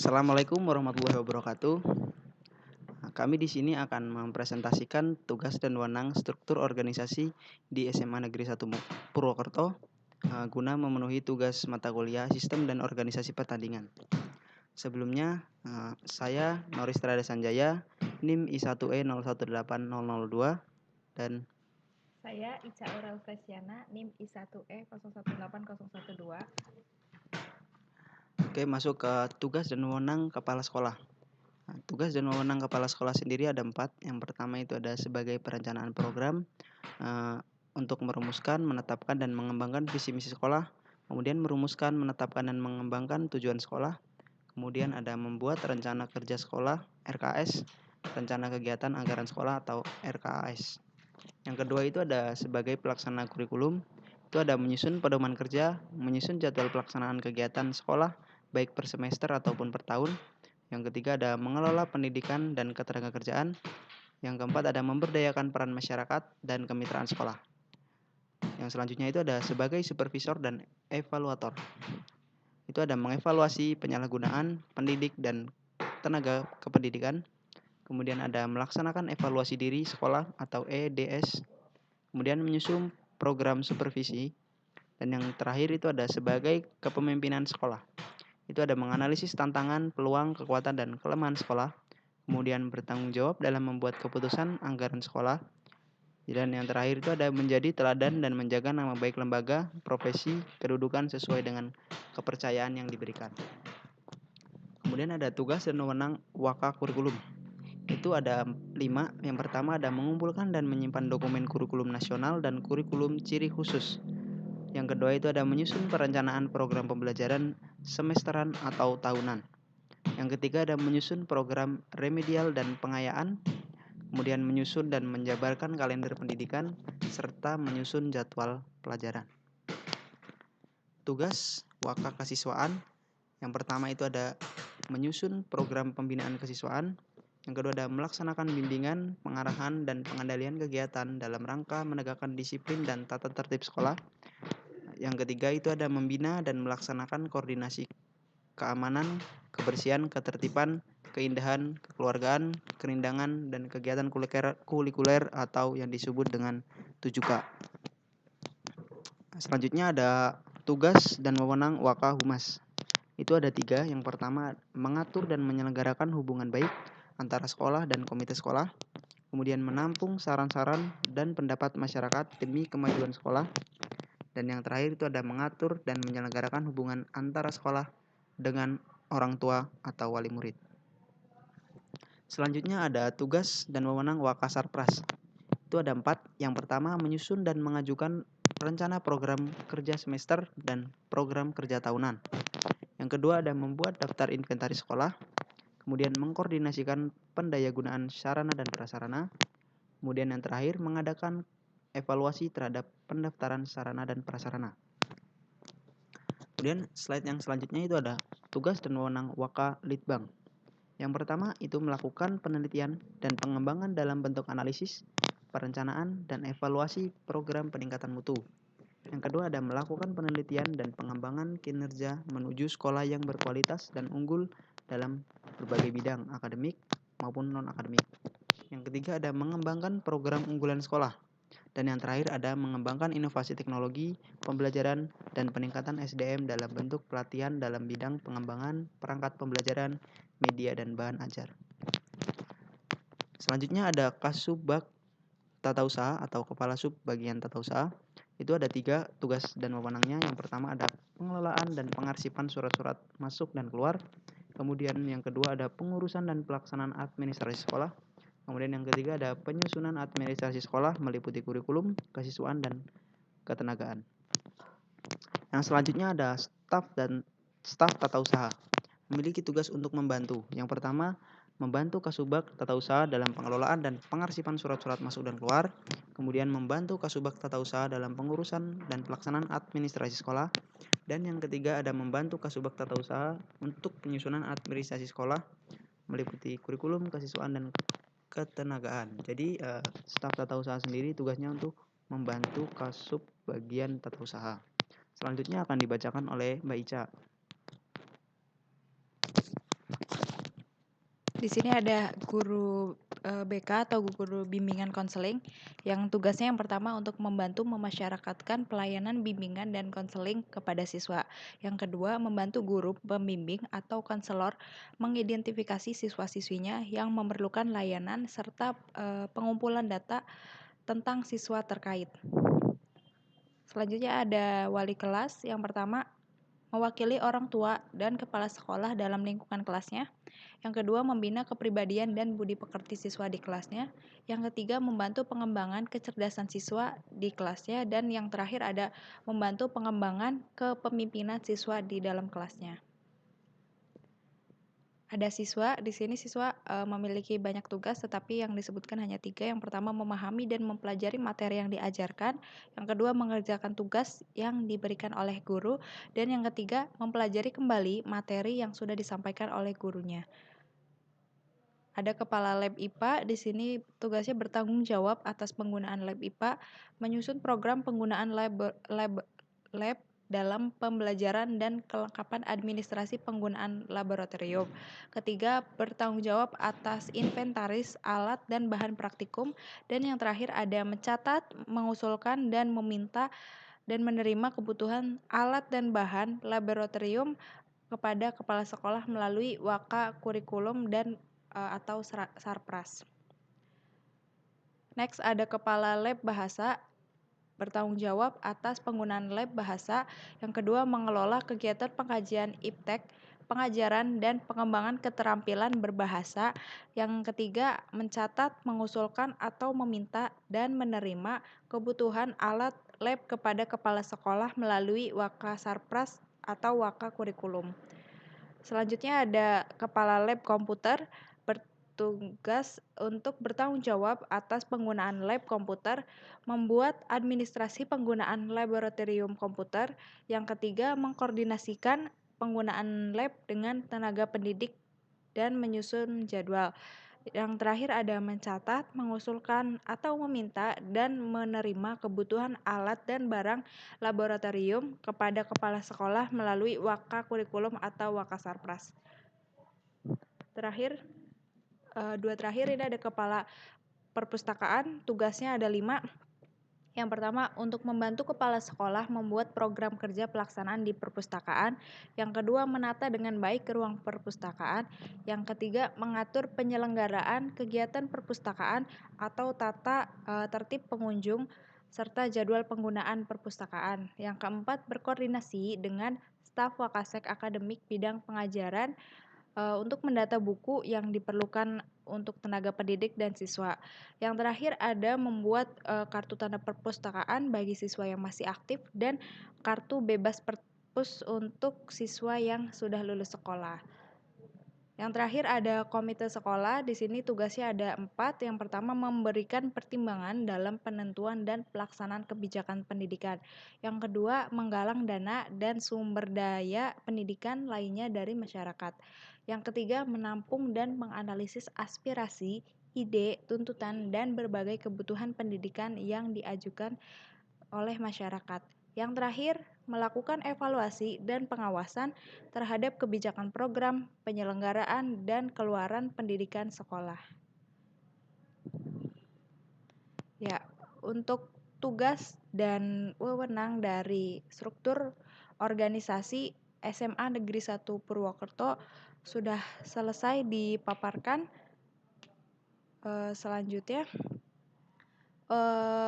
Assalamualaikum warahmatullahi wabarakatuh. Kami di sini akan mempresentasikan tugas dan wewenang struktur organisasi di SMA Negeri 1 Purwokerto guna memenuhi tugas mata kuliah Sistem dan Organisasi Pertandingan. Sebelumnya, saya Noris Trada Sanjaya, NIM I1E018002 dan Saya Ica Aurel Fresiana, NIM I1E018012. Oke, masuk ke tugas dan wewenang kepala sekolah. Tugas dan wewenang kepala sekolah sendiri ada 4. Yang pertama itu ada sebagai perencanaan program untuk merumuskan, menetapkan, dan mengembangkan visi misi sekolah. Kemudian merumuskan, menetapkan, dan mengembangkan tujuan sekolah. Kemudian ada membuat rencana kerja sekolah (RKS), rencana kegiatan anggaran sekolah atau RKAS. Yang kedua itu ada sebagai pelaksana kurikulum. Itu ada menyusun pedoman kerja, menyusun jadwal pelaksanaan kegiatan sekolah baik per semester ataupun per tahun. Yang ketiga ada mengelola pendidikan dan ketenagakerjaan. Yang keempat ada memberdayakan peran masyarakat dan kemitraan sekolah. Yang selanjutnya itu ada sebagai supervisor dan evaluator. Itu ada mengevaluasi penyalahgunaan pendidik dan tenaga kependidikan. Kemudian ada melaksanakan evaluasi diri sekolah atau EDS. Kemudian menyusun program supervisi. Dan yang terakhir itu ada sebagai kepemimpinan sekolah. Itu ada menganalisis tantangan, peluang, kekuatan, dan kelemahan sekolah. Kemudian bertanggung jawab dalam membuat keputusan anggaran sekolah. Dan yang terakhir itu ada menjadi teladan dan menjaga nama baik lembaga, profesi, kedudukan sesuai dengan kepercayaan yang diberikan. Kemudian ada tugas dan wewenang waka kurikulum. Itu ada 5. Yang pertama ada mengumpulkan dan menyimpan dokumen kurikulum nasional dan kurikulum ciri khusus. Yang kedua itu ada menyusun perencanaan program pembelajaran semesteran atau tahunan. Yang ketiga ada menyusun program remedial dan pengayaan. Kemudian menyusun dan menjabarkan kalender pendidikan, serta menyusun jadwal pelajaran. Tugas waka kesiswaan. Yang pertama itu ada menyusun program pembinaan kesiswaan. Yang kedua ada melaksanakan bimbingan, pengarahan, dan pengendalian kegiatan dalam rangka menegakkan disiplin dan tata tertib sekolah. Yang ketiga itu ada membina dan melaksanakan koordinasi keamanan, kebersihan, ketertiban, keindahan, kekeluargaan, kerindangan, dan kegiatan kulikuler atau yang disebut dengan 7K. Selanjutnya ada tugas dan wewenang waka humas. Itu ada 3. Yang pertama mengatur dan menyelenggarakan hubungan baik antara sekolah dan komite sekolah. Kemudian menampung saran-saran dan pendapat masyarakat demi kemajuan sekolah. Dan yang terakhir itu ada mengatur dan menyelenggarakan hubungan antara sekolah dengan orang tua atau wali murid. Selanjutnya ada tugas dan wewenang wakasarpras. Itu ada 4. Yang pertama menyusun dan mengajukan rencana program kerja semester dan program kerja tahunan. Yang kedua ada membuat daftar inventaris sekolah. Kemudian mengkoordinasikan pendayagunaan sarana dan prasarana. Kemudian yang terakhir mengadakan evaluasi terhadap pendaftaran sarana dan prasarana. Kemudian slide yang selanjutnya itu ada tugas dan wewenang waka litbang. Yang pertama itu melakukan penelitian dan pengembangan dalam bentuk analisis, perencanaan, dan evaluasi program peningkatan mutu. Yang kedua ada melakukan penelitian dan pengembangan kinerja menuju sekolah yang berkualitas dan unggul dalam berbagai bidang akademik maupun non-akademik. Yang ketiga ada mengembangkan program unggulan sekolah. Dan yang terakhir ada mengembangkan inovasi teknologi, pembelajaran, dan peningkatan SDM dalam bentuk pelatihan dalam bidang pengembangan perangkat pembelajaran, media, dan bahan ajar. Selanjutnya ada Kasubag Tata Usaha atau Kepala Sub Bagian Tata Usaha. Itu ada 3 tugas dan wewenangnya. Yang pertama ada pengelolaan dan pengarsipan surat-surat masuk dan keluar. Kemudian yang kedua ada pengurusan dan pelaksanaan administrasi sekolah. Kemudian yang ketiga ada penyusunan administrasi sekolah meliputi kurikulum, kesiswaan, dan ketenagaan. Yang selanjutnya ada staf tata usaha. Memiliki tugas untuk membantu. Yang pertama, membantu Kasubag Tata Usaha dalam pengelolaan dan pengarsipan surat-surat masuk dan keluar. Kemudian membantu Kasubag Tata Usaha dalam pengurusan dan pelaksanaan administrasi sekolah. Dan yang ketiga ada membantu Kasubag Tata Usaha untuk penyusunan administrasi sekolah meliputi kurikulum, kesiswaan, dan ketenagaan. Jadi staf tata usaha sendiri tugasnya untuk membantu Kasub bagian tata usaha. Selanjutnya akan dibacakan oleh Mbak Ica. Di sini ada guru BK atau guru bimbingan konseling yang tugasnya yang pertama untuk membantu memasyarakatkan pelayanan bimbingan dan konseling kepada siswa. Yang kedua, membantu guru pembimbing atau konselor mengidentifikasi siswa-siswinya yang memerlukan layanan serta pengumpulan data tentang siswa terkait. Selanjutnya ada wali kelas. Yang pertama, mewakili orang tua dan kepala sekolah dalam lingkungan kelasnya. Yang kedua, membina kepribadian dan budi pekerti siswa di kelasnya. Yang ketiga, membantu pengembangan kecerdasan siswa di kelasnya. Dan yang terakhir ada membantu pengembangan kepemimpinan siswa di dalam kelasnya. Ada siswa, di sini siswa memiliki banyak tugas, tetapi yang disebutkan hanya 3. Yang pertama, memahami dan mempelajari materi yang diajarkan. Yang kedua, mengerjakan tugas yang diberikan oleh guru. Dan yang ketiga, mempelajari kembali materi yang sudah disampaikan oleh gurunya. Ada kepala lab IPA, di sini tugasnya bertanggung jawab atas penggunaan lab IPA, menyusun program penggunaan lab dalam pembelajaran dan kelengkapan administrasi penggunaan laboratorium. Ketiga, bertanggung jawab atas inventaris alat dan bahan praktikum. Dan yang terakhir ada mencatat, mengusulkan, dan meminta dan menerima kebutuhan alat dan bahan laboratorium kepada kepala sekolah melalui waka kurikulum dan atau sarpras. Next ada kepala lab bahasa, bertanggung jawab atas penggunaan lab bahasa. Yang kedua, mengelola kegiatan pengkajian iptek, pengajaran dan pengembangan keterampilan berbahasa. Yang ketiga, mencatat, mengusulkan atau meminta dan menerima kebutuhan alat lab kepada kepala sekolah melalui waka sarpras atau waka kurikulum. Selanjutnya ada kepala lab komputer, bertugas untuk bertanggung jawab atas penggunaan lab komputer, membuat administrasi penggunaan laboratorium komputer. Yang ketiga, mengkoordinasikan penggunaan lab dengan tenaga pendidik dan menyusun jadwal. Yang terakhir ada mencatat, mengusulkan atau meminta dan menerima kebutuhan alat dan barang laboratorium kepada kepala sekolah melalui waka kurikulum atau waka sarpras. Terakhir, dua terakhir ini ada kepala perpustakaan, tugasnya ada 5. Yang pertama, untuk membantu kepala sekolah membuat program kerja pelaksanaan di perpustakaan. Yang kedua, menata dengan baik ruang perpustakaan. Yang ketiga, mengatur penyelenggaraan kegiatan perpustakaan atau tata tertib pengunjung serta jadwal penggunaan perpustakaan. Yang keempat, berkoordinasi dengan staf Wakasek akademik bidang pengajaran untuk mendata buku yang diperlukan untuk tenaga pendidik dan siswa. Yang terakhir ada membuat kartu tanda perpustakaan bagi siswa yang masih aktif dan kartu bebas perpus untuk siswa yang sudah lulus sekolah. Yang terakhir ada komite sekolah, di sini tugasnya ada 4. Yang pertama, memberikan pertimbangan dalam penentuan dan pelaksanaan kebijakan pendidikan. Yang kedua, menggalang dana dan sumber daya pendidikan lainnya dari masyarakat. Yang ketiga, menampung dan menganalisis aspirasi, ide, tuntutan, dan berbagai kebutuhan pendidikan yang diajukan oleh masyarakat. Yang terakhir, melakukan evaluasi dan pengawasan terhadap kebijakan program, penyelenggaraan, dan keluaran pendidikan sekolah. Ya, untuk tugas dan wewenang dari struktur organisasi SMA Negeri 1 Purwokerto sudah selesai dipaparkan. Selanjutnya,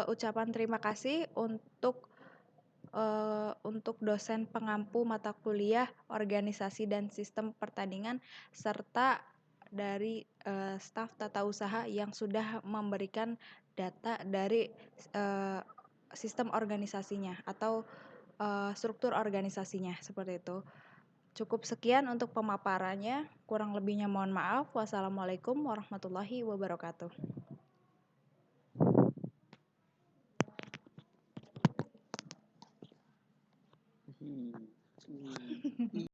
ucapan terima kasih untuk dosen pengampu mata kuliah organisasi dan sistem pertandingan serta dari staf tata usaha yang sudah memberikan data dari sistem organisasinya atau struktur organisasinya seperti itu. Cukup sekian untuk pemaparannya, kurang lebihnya mohon maaf. Wassalamualaikum warahmatullahi wabarakatuh.